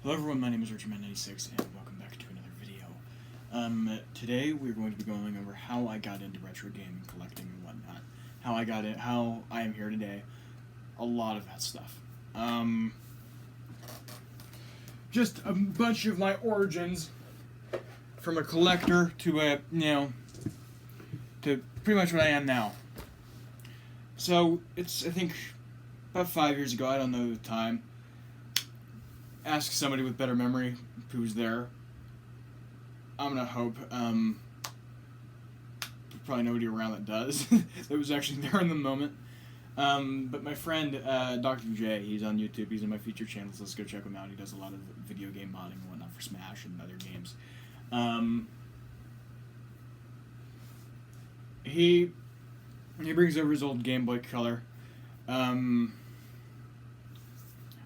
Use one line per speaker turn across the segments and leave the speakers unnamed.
Hello everyone, my name is RichardMan96 and welcome back to another video. Today we're going to be going over how I got into retro gaming, collecting and whatnot. How I am here today. A lot of that stuff. Just a bunch of my origins from a collector to to pretty much what I am now. So, it's, I think, about 5 years ago, I don't know the time. Ask somebody with better memory who's there. I'm gonna hope. Probably nobody around that does. That was actually there in the moment. But my friend, Dr. J, he's on YouTube. He's in my feature channels. Let's go check him out. He does a lot of video game modding and whatnot for Smash and other games. He brings over his old Game Boy Color.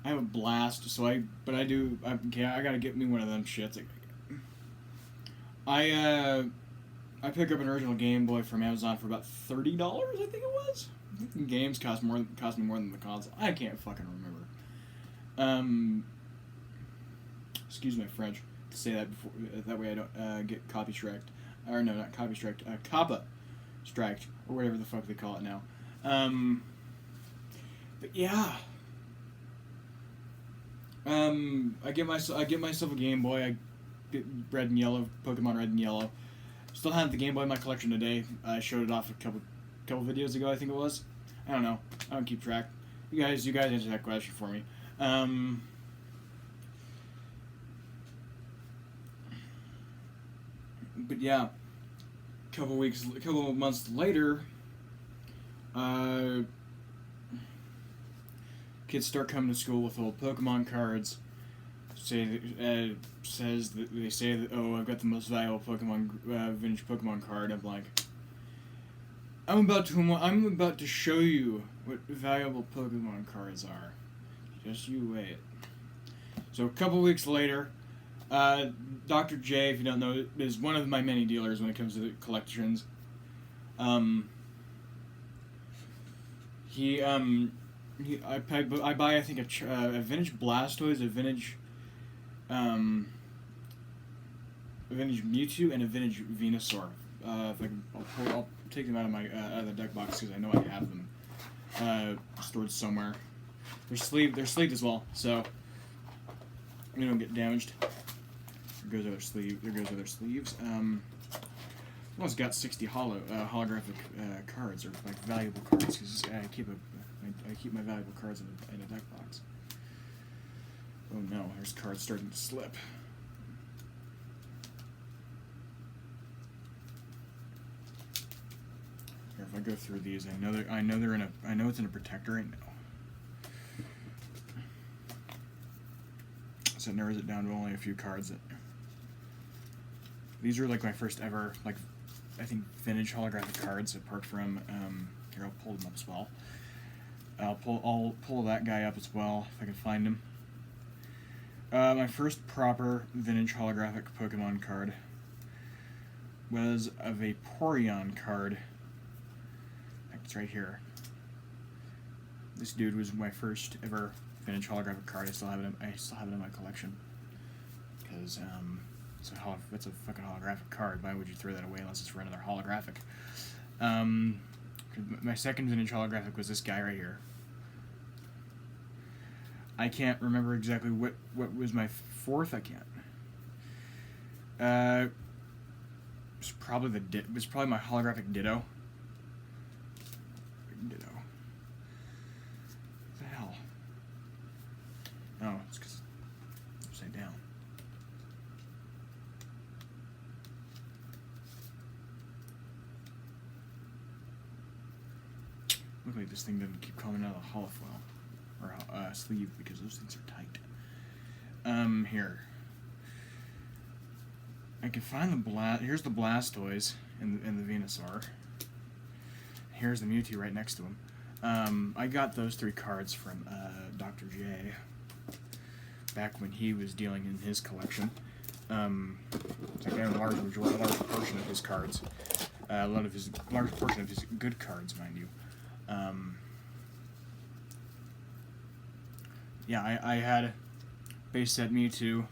I have a blast, so I gotta get me one of them shits. I picked up an original Game Boy from Amazon for about $30, I think it was. I think the games cost me more than the console. I can't fucking remember. Excuse my French to say that before, that way I don't get copy striked. Or no, not copy striked, COPPA striked, or whatever the fuck they call it now. But yeah. I get myself a Game Boy. I get Red and Yellow, Pokemon Red and Yellow. Still have the Game Boy in my collection today. I showed it off a couple videos ago, I think it was. I don't know. I don't keep track. You guys answer that question for me. But yeah, a couple of months later, kids start coming to school with old Pokemon cards. They say that, oh, I've got the most valuable vintage Pokemon card. I'm like, I'm about to show you what valuable Pokemon cards are. Just you wait. So a couple weeks later, Dr. J, if you don't know, is one of my many dealers when it comes to the collections. I buy, I think, a vintage Blastoise, a vintage Mewtwo, and a vintage Venusaur. I'll take them out of the deck box because I know I have them stored somewhere. They're sleeved as well, so they don't get damaged. There goes other sleeves. Almost got 60 holographic cards, or like valuable cards, because I keep my valuable cards in a deck box. Oh no, there's cards starting to slip. Here, if I go through these, I know it's in a protector right now. So it narrows it down to only a few cards. These are like my first ever, like, I think, vintage holographic cards, apart from, here, I'll pull them up as well. I'll pull that guy up as well, if I can find him. My first proper vintage holographic Pokemon card was a Vaporeon card. It's right here. This dude was my first ever vintage holographic card. I still have it in my collection. Because, it's a fucking holographic card. Why would you throw that away unless it's for another holographic? My second vintage holographic was this guy right here. I can't remember exactly what was my fourth. I can't. It was probably my holographic Ditto. Ditto. What the hell? Oh, it's because it's upside down. Look like this thing doesn't keep coming out of the holofoil. Or sleeve, because those things are tight. Here. I can find here's the Blastoise and the Venusaur. Here's the Mewtwo right next to him. I got those three cards from Dr. J back when he was dealing in his collection. It's like a large portion of his cards. Large portion of his good cards, mind you. Yeah, I had Base Set Mewtwo.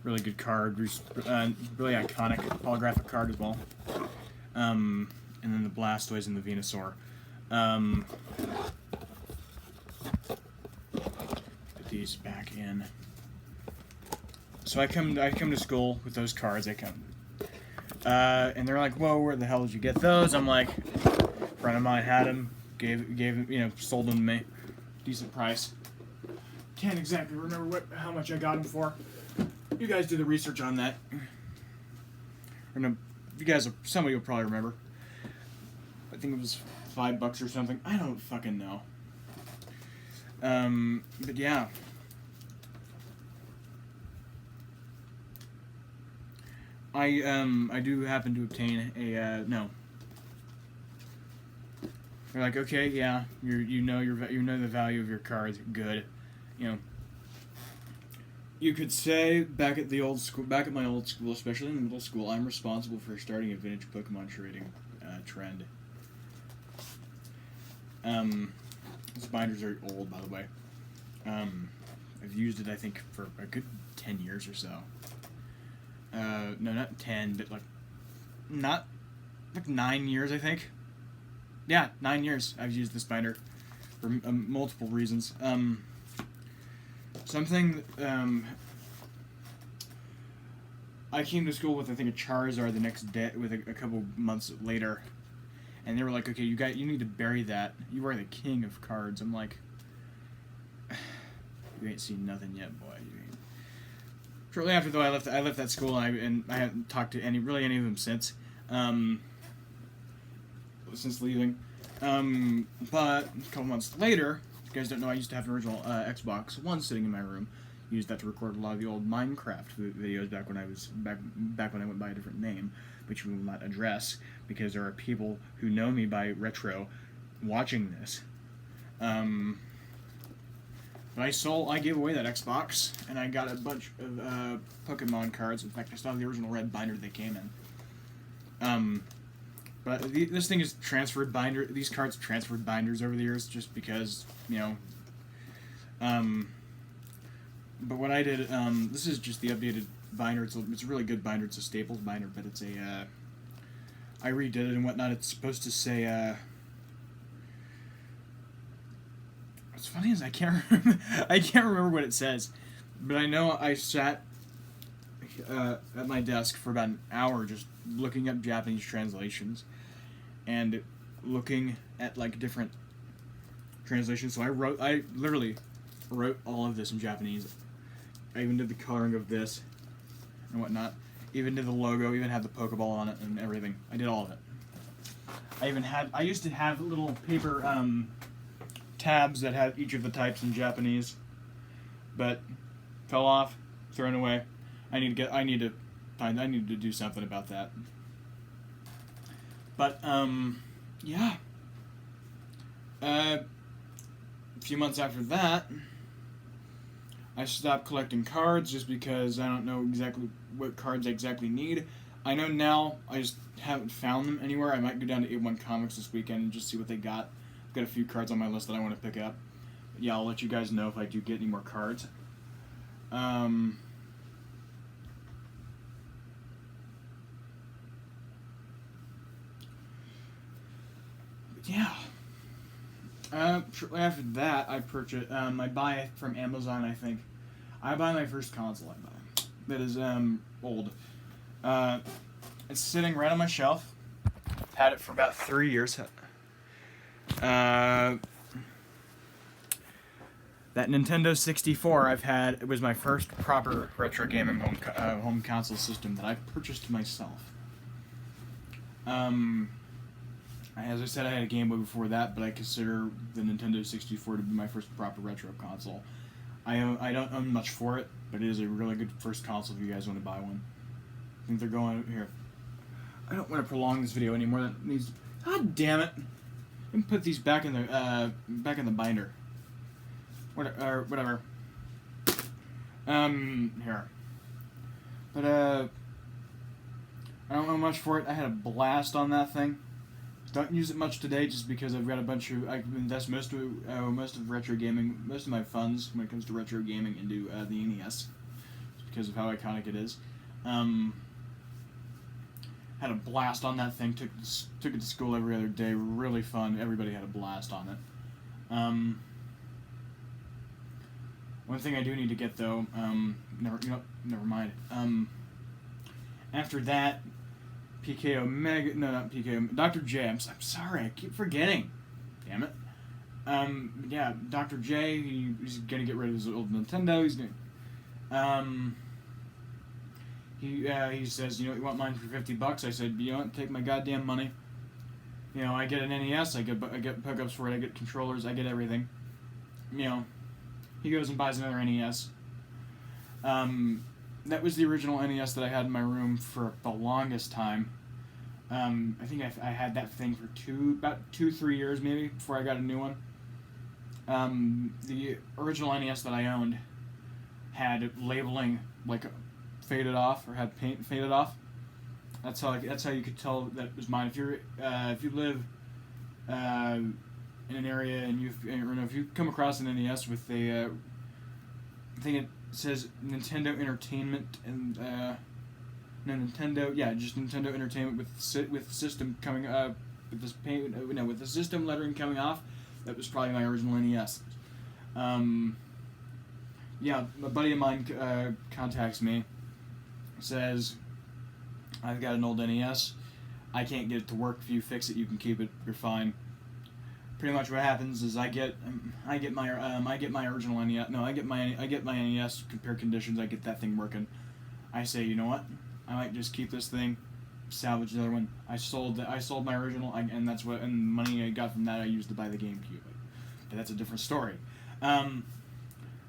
Really good card. Really iconic holographic card as well. And then the Blastoise and the Venusaur. Put these back in. So I come to school with those cards. And they're like, "Whoa, where the hell did you get those?" I'm like, "A friend of mine had them, gave him, sold them to me, decent price. Can't exactly remember how much I got them for. You guys do the research on that. Or no, somebody will probably remember. I think it was $5 or something. I don't fucking know. But yeah." I do happen to obtain a no. They're like, "Okay, yeah, you know the value of your cards. Good, You could say back at my old school, especially in middle school, I'm responsible for starting a vintage Pokemon trading trend. This binder's very old, by the way. I've used it, I think, for a good 10 years or so. No, not 10, but not 9 years, I think. Yeah, 9 years I've used this binder for multiple reasons. I came to school with, I think, a Charizard the next day, with a couple months later, and they were like, "Okay, you need to bury that. You are the king of cards." I'm like, "You ain't seen nothing yet, boy." Shortly after, though, I left that school, and I haven't talked to any of them since leaving. But a couple months later, if you guys don't know, I used to have an original Xbox One sitting in my room. Used that to record a lot of the old Minecraft videos back when I went by a different name, which we will not address because there are people who know me by retro watching this. But I gave away that Xbox, and I got a bunch of Pokemon cards. In fact, I still have the original red binder they came in. But this thing is transferred binder. These cards have transferred binders over the years, just because, But what I did, this is just the updated binder. It's a really good binder. It's a Staples binder, but it's I redid it and whatnot. It's supposed to say, what's funny is I can't remember what it says, but I know I sat at my desk for about an hour just looking up Japanese translations and looking at different translations. So I literally wrote all of this in Japanese. I even did the coloring of this and whatnot. Even did the logo. Even had the Pokeball on it and everything. I did all of it. I used to have little paper tabs that had each of the types in Japanese, but fell off, thrown away. I need to do something about that. But yeah. A few months after that, I stopped collecting cards just because I don't know exactly what cards I exactly need. I know now, I just haven't found them anywhere. I might go down to A1 Comics this weekend and just see what they got. I've got a few cards on my list that I want to pick up. But yeah, I'll let you guys know if I do get any more cards. Yeah. Shortly after that, I purchased. I buy it from Amazon. I think I buy my first console. I buy that is old. It's sitting right on my shelf. Had it for about 3 years. That Nintendo 64 I've had. It was my first proper retro gaming home console system that I purchased myself. As I said, I had a Game Boy before that, but I consider the Nintendo 64 to be my first proper retro console. I don't own much for it, but it is a really good first console if you guys want to buy one. I think they're going here. I don't want to prolong this video anymore. That needs. God damn it! Let me put these back in the binder. Whatever. Here. But I don't know much for it. I had a blast on that thing. Don't use it much today, just because I've got a bunch of I invest most of retro gaming, most of my funds when it comes to retro gaming into the NES, because of how iconic it is. Had a blast on that thing. Took it to school every other day. Really fun. Everybody had a blast on it. One thing I do need to get though. Never mind. After that, PK Omega. No, not PK. Dr. J. I'm sorry. I keep forgetting. Damn it. Yeah, Dr. J. He's gonna get rid of his old Nintendo. He's gonna. He says, you want mine for $50? I said, you know what, take my goddamn money. I get an NES, I get hookups for it, I get controllers, I get everything. He goes and buys another NES. That was the original NES that I had in my room for the longest time. I think I had that thing for about 2-3 years maybe before I got a new one. The original NES that I owned had labeling faded off, or had paint faded off. That's how you could tell that it was mine. If you live in an area and if you come across an NES with a I think it says Nintendo Entertainment and just Nintendo Entertainment with system coming up with this with the system lettering coming off, that was probably my original NES. A buddy of mine contacts me. Says, I've got an old NES. I can't get it to work. If you fix it, you can keep it. You're fine. Pretty much what happens is I get my original NES. No, I get my NES. Compare conditions. I get that thing working. I say, you know what? I might just keep this thing, salvage the other one. I sold my original, and that's what. And the money I got from that I used to buy the GameCube. But that's a different story.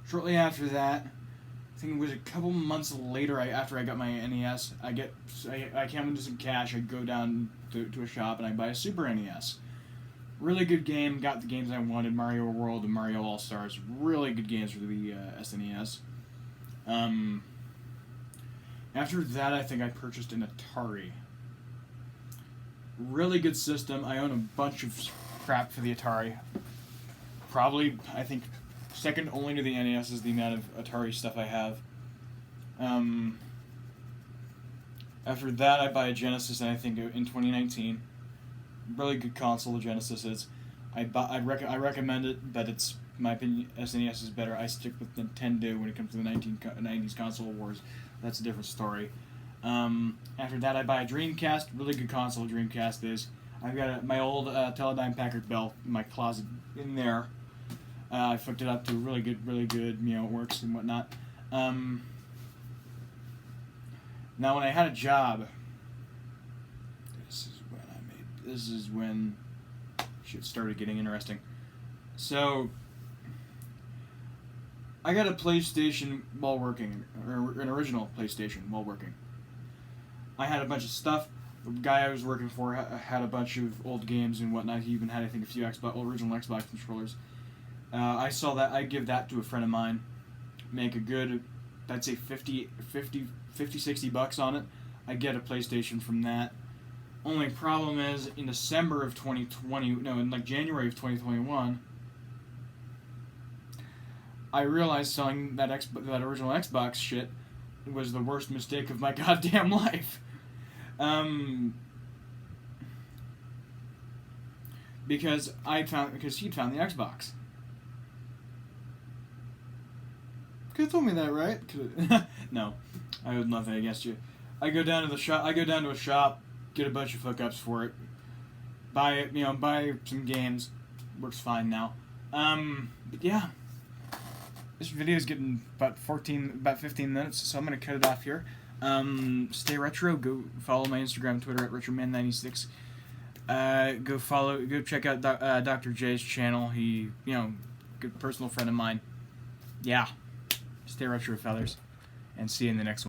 Shortly after that, I think it was a couple months later, after I got my NES, I came into some cash. I go down to a shop and I buy a Super NES. Really good game. Got the games I wanted: Mario World and Mario All Stars. Really good games for the SNES. After that, I think I purchased an Atari. Really good system. I own a bunch of crap for the Atari. Probably, I think, second only to the NES is the amount of Atari stuff I have. After that, I buy a Genesis, and I think in 2019, really good console. The Genesis is. I recommend it, but it's, in my opinion, SNES is better. I stick with Nintendo when it comes to the 90s console wars. That's a different story. After that, I buy a Dreamcast. Really good console. Dreamcast is. I've got my old Teledyne Packard Bell in my closet in there. I hooked it up to really good, it works and whatnot. Now, when I had a job, this is when shit started getting interesting. So, I got a PlayStation while working, or an original PlayStation while working. I had a bunch of stuff. The guy I was working for had a bunch of old games and whatnot. He even had, I think, a few original Xbox controllers. I saw that. I give that to a friend of mine. Make a good, I'd say $60 on it. I get a PlayStation from that. Only problem is, in December of 2020, in January of 2021, I realized selling that original Xbox shit was the worst mistake of my goddamn life. Because he'd found the Xbox. Could have told me that, right? No, I have nothing against you. I go down to a shop, get a bunch of hookups for it, buy it, buy some games. Works fine now. But yeah, this video is getting about 15 minutes, so I'm gonna cut it off here. Stay retro. Go follow my Instagram, Twitter at RetroMan96. Go check out Dr. J's channel. He, good personal friend of mine. Yeah. Stay retro, fellas, and see you in the next one.